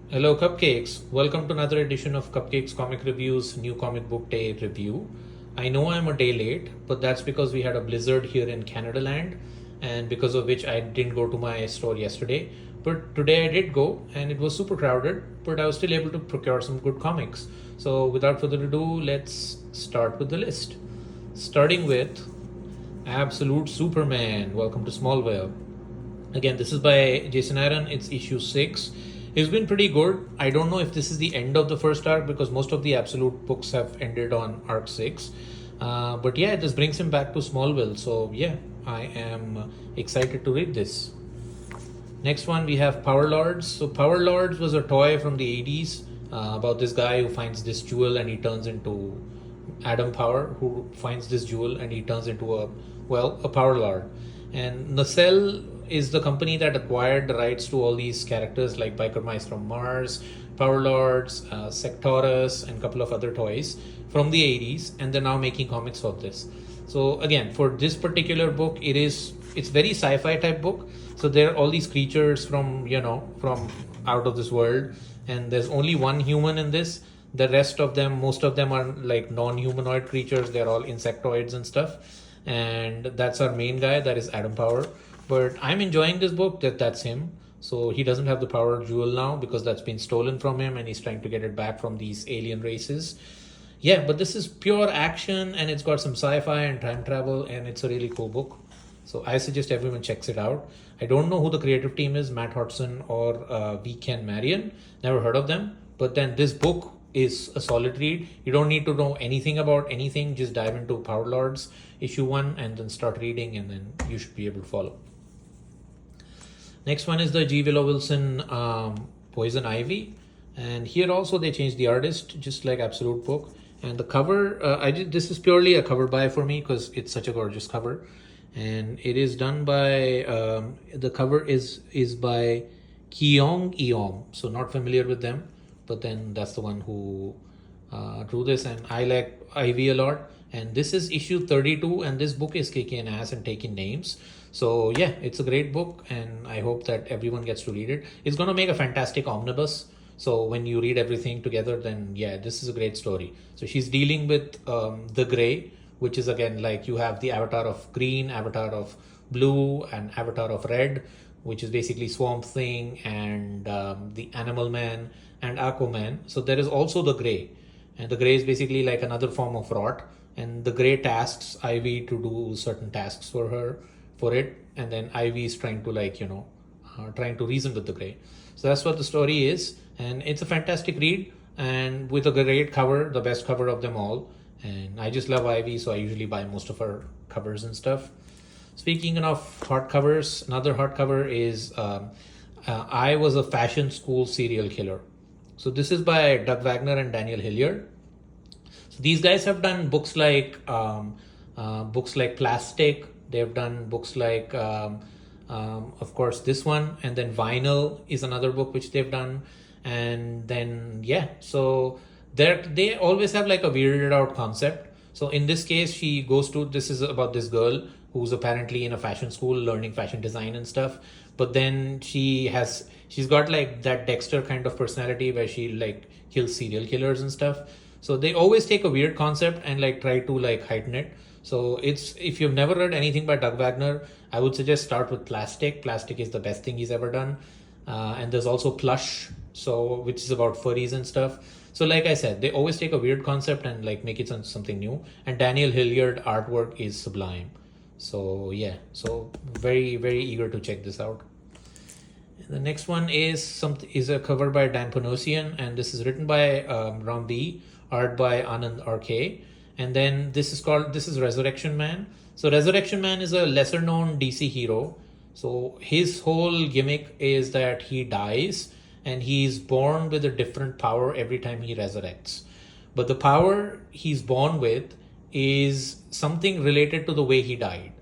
Hello, Cupcakes. Welcome to another edition of Cupcakes Comic Reviews New Comic Book Day review. I know I'm a day late, but that's because we had a blizzard here in Canada land, and because of which I didn't go to my store yesterday. But today I did go, and it was super crowded, but I was still able to procure some good comics. So without further ado, let's start with the list. Starting with Absolute Superman. Welcome to Smallville. Again, this is by Jason Aaron. It's issue 6. It's been pretty good. I don't know if this is the end of the first arc because most of the Absolute books have ended on arc 6. But yeah, this brings him back to Smallville. So yeah, I am excited to read this. Next one, we have Power Lords. So Power Lords was a toy from the 80s about this guy who finds this jewel and he turns into Adam Power, who finds this jewel and he turns into a Power Lord. And Nacelle is the company that acquired the rights to all these characters like Biker Mice from Mars, Power Lords, Sectaurus, and a couple of other toys from the 80s, and they're now making comics of this. So again, for this particular book, it's very sci-fi type book. So there are all these creatures from from out of this world, and there's only one human in this. The rest of them, most of them are like non-humanoid creatures. They're all insectoids and stuff, and that's our main guy, that is Adam Power. But I'm enjoying this book. That's him. So he doesn't have the power jewel now because that's been stolen from him, and he's trying to get it back from these alien races. Yeah, but this is pure action, and it's got some sci-fi and time travel, and it's a really cool book. So I suggest everyone checks it out. I don't know who the creative team is, Matt Hodson or V. Ken Marion. Never heard of them. But then this book is a solid read. You don't need to know anything about anything. Just dive into Power Lords issue 1 and then start reading, and then you should be able to follow. Next one is the G. Willow Wilson Poison Ivy. And here also they changed the artist, just like Absolute book. And the cover, this is purely a cover buy for me because it's such a gorgeous cover. And it is done by, the cover is by Kyong Eom. So not familiar with them, but then that's the one who drew this. And I like Ivy a lot. And this is issue 32, and this book is kicking ass and taking names. So yeah, it's a great book, and I hope that everyone gets to read it. It's going to make a fantastic omnibus. So when you read everything together, then yeah, this is a great story. So she's dealing with the Gray, which is again like you have the avatar of green, avatar of blue, and avatar of red, which is basically Swamp Thing and the Animal Man and Aquaman. So there is also the Gray, and the Gray is basically like another form of rot. And the Gray tasks Ivy to do certain tasks for it, and then Ivy is trying to trying to reason with the Gray. So that's what the story is, and it's a fantastic read, and with a great cover, the best cover of them all. And I just love Ivy, so I usually buy most of her covers and stuff. Speaking of hot covers, another hot cover is I Was a Fashion School Serial Killer. So this is by Doug Wagner and Daniel Hilliard. So these guys have done books like Plastic. They've done books like, of course, this one, and then Vinyl is another book which they've done, and then yeah. So they always have like a weirded out concept. So in this case, this is about this girl who's apparently in a fashion school learning fashion design and stuff. But then she's got like that Dexter kind of personality where she like kills serial killers and stuff. So they always take a weird concept and like try to like heighten it. So if you've never read anything by Doug Wagner, I would suggest start with Plastic. Plastic is the best thing he's ever done. And there's also Plush, which is about furries and stuff. So like I said, they always take a weird concept and like make it something new. And Daniel Hilliard artwork is sublime. So yeah, so very, very eager to check this out. The next one is a cover by Dan Panosian, and this is written by Ram B, art by Anand RK. And then this is Resurrection Man. So Resurrection Man is a lesser known DC hero. So his whole gimmick is that he dies and he's born with a different power every time he resurrects. But the power he's born with is something related to the way he died.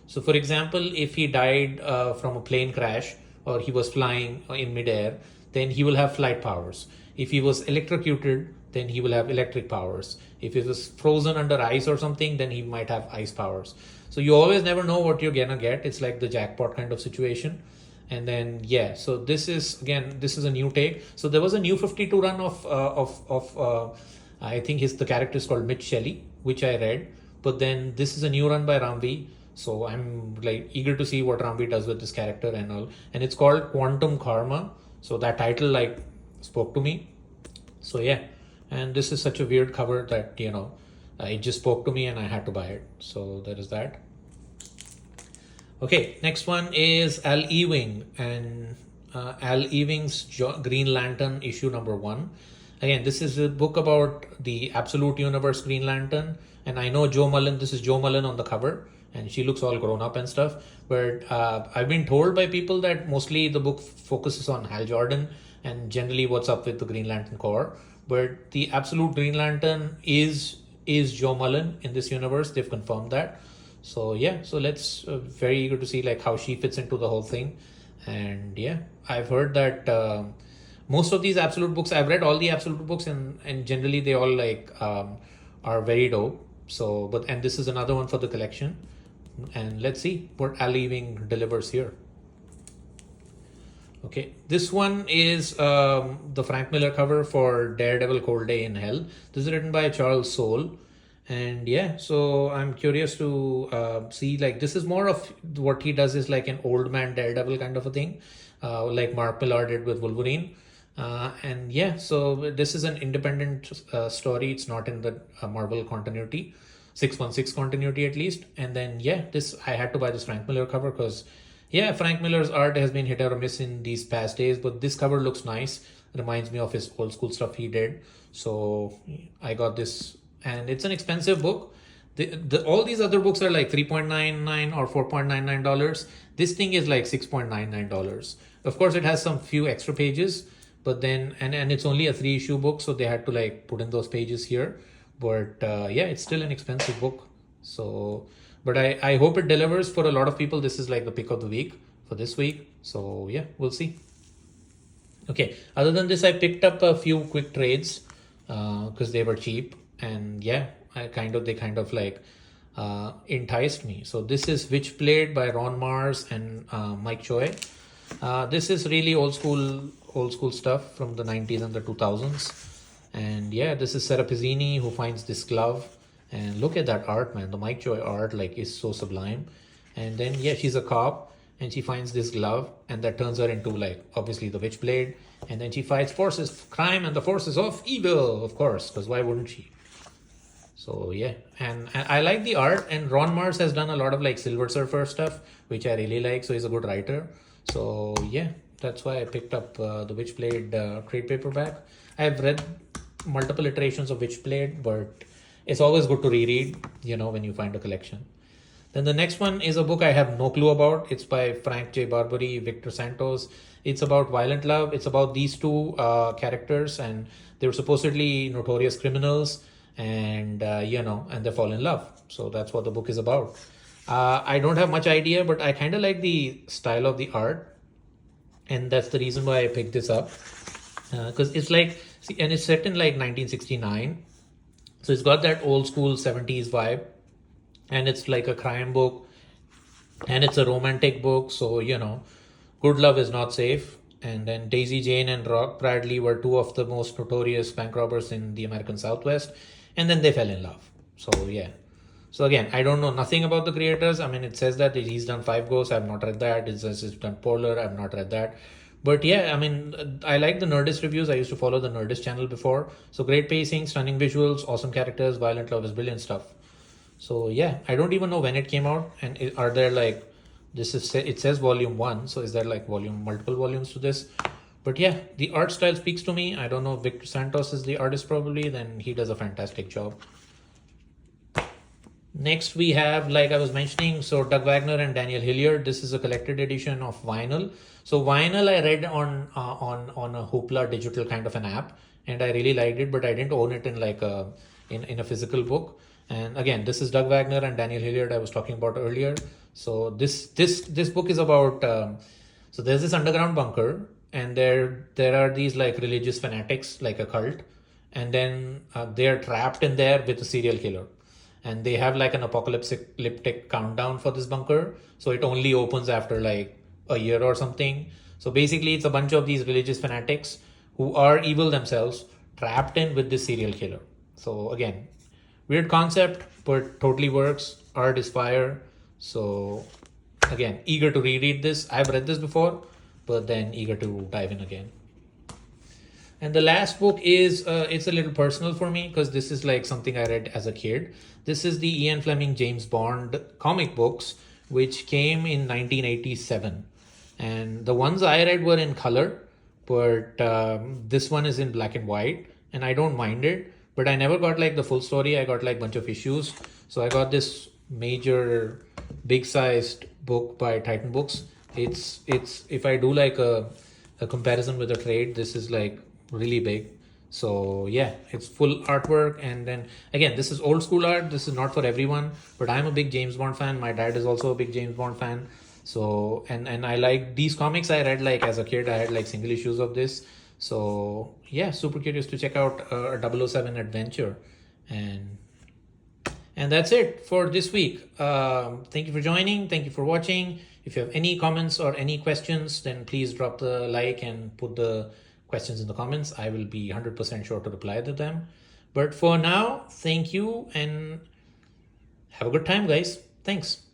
So for example, if he died from a plane crash or he was flying in midair, then he will have flight powers. If he was electrocuted, then he will have electric powers. If he was frozen under ice or something, then he might have ice powers. So you always never know what you're gonna get. It's like the jackpot kind of situation. And then yeah, so this is a new take. So there was a new 52 run of I think the character is called Mitch Shelley, which I read. But then this is a new run by Ramvi. So I'm like eager to see what Ramvi does with this character and all. And it's called Quantum Karma. So that title like spoke to me. So yeah, and this is such a weird cover that it just spoke to me and I had to buy it. So there is that. Okay, next one is Al Ewing and Al Ewing's Green Lantern issue number 1. Again, this is a book about the Absolute Universe Green Lantern, and I know Jo Mullen. This is Jo Mullen on the cover, and she looks all grown up and stuff. But I've been told by people that mostly the book focuses on Hal Jordan and generally what's up with the Green Lantern Corps. But the Absolute Green Lantern is Jo Mullen in this universe. They've confirmed that. So yeah, so let's very eager to see like how she fits into the whole thing. And yeah, I've heard that most of these Absolute books, I've read all the Absolute books, and generally they all like are very dope. So and this is another one for the collection, and let's see what Al Ewing delivers here. Okay, this one is the Frank Miller cover for Daredevil Cold Day in Hell. This is written by Charles Soule. And yeah, so I'm curious to see, like, this is more of what he does is like an old man Daredevil kind of a thing, like Mark Millar did with Wolverine. And yeah, so this is an independent story. It's not in the Marvel continuity, 616 continuity at least. And then yeah, I had to buy this Frank Miller cover because yeah, Frank Miller's art has been hit or miss in these past days, but this cover looks nice. Reminds me of his old school stuff he did. So I got this. And it's an expensive book. All these other books are like $3.99 or $4.99. This thing is like $6.99. Of course, it has some few extra pages, but then and it's only a 3-issue book, so they had to like put in those pages here. But yeah, it's still an expensive book. So, but I hope it delivers for a lot of people. This is like the pick of the week for this week. So yeah, we'll see. Okay. Other than this, I picked up a few quick trades because they were cheap. And yeah, they kind of like enticed me. So this is Witchblade by Ron Mars and Mike Choi. This is really old school stuff from the 90s and the 2000s. And yeah, this is Sarah Pizzini who finds this glove. And look at that art, man. The Mike Choi art like is so sublime. And then yeah, she's a cop and she finds this glove, and that turns her into like obviously the Witchblade. And then she fights forces of crime and the forces of evil, of course, because why wouldn't she? So yeah, and I like the art, and Ron Mars has done a lot of like Silver Surfer stuff, which I really like. So he's a good writer. So yeah, that's why I picked up the Witchblade trade paperback. I've read multiple iterations of Witchblade, but it's always good to reread, when you find a collection. Then the next one is a book I have no clue about. It's by Frank J. Barbary, Victor Santos. It's about violent love. It's about these two characters, and they were supposedly notorious criminals. And and they fall in love. So that's what the book is about. I don't have much idea, but I kind of like the style of the art, and that's the reason why I picked this up, because it's like, and it's set in like 1969, so it's got that old school 70s vibe, and it's like a crime book, and it's a romantic book. So good love is not safe. And then Daisy Jane and Rock Bradley were two of the most notorious bank robbers in the American Southwest. And then they fell in love. So yeah. So again, I don't know nothing about the creators. I mean, it says that he's done 5 Ghosts. I've not read that. It says he's done Polar. I've not read that. But yeah, I mean, I like the Nerdist reviews. I used to follow the Nerdist channel before. So great pacing, stunning visuals, awesome characters, violent love is brilliant stuff. So yeah, I don't even know when it came out. And are there like, it says volume 1. So is there like multiple volumes to this? But yeah, the art style speaks to me. I don't know if Victor Santos is the artist probably, then he does a fantastic job. Next we have, like I was mentioning, so Doug Wagner and Daniel Hilliard. This is a collected edition of Vinyl. So Vinyl I read on a Hoopla digital kind of an app, and I really liked it, but I didn't own it in like in a physical book. And again, this is Doug Wagner and Daniel Hilliard I was talking about earlier. So this book is about so there's this underground bunker, and there are these like religious fanatics, like a cult, and then they're trapped in there with a serial killer, and they have like an apocalyptic countdown for this bunker. So it only opens after like a year or something. So basically, it's a bunch of these religious fanatics who are evil themselves trapped in with this serial killer. So again, weird concept, but totally works. Art is fire. So again, eager to reread this. I've read this before, but then eager to dive in again. And the last book is, it's a little personal for me because this is like something I read as a kid. This is the Ian Fleming James Bond comic books, which came in 1987. And the ones I read were in color, but this one is in black and white. And I don't mind it, but I never got like the full story. I got like a bunch of issues. So I got this major, big sized book by Titan Books. It's if I do like a comparison with a trade, this is like really big. So yeah, it's full artwork. And then again, this is old school art. This is not for everyone, but I'm a big James Bond fan. My dad is also a big James Bond fan. So and I like these comics. I read like as a kid, I had like single issues of this. So yeah, super curious to check out a 007 adventure. And that's it for this week. Thank you for joining. Thank you for watching. If you have any comments or any questions, then please drop the like and put the questions in the comments. I will be 100% sure to reply to them. But for now, thank you and have a good time, guys. Thanks.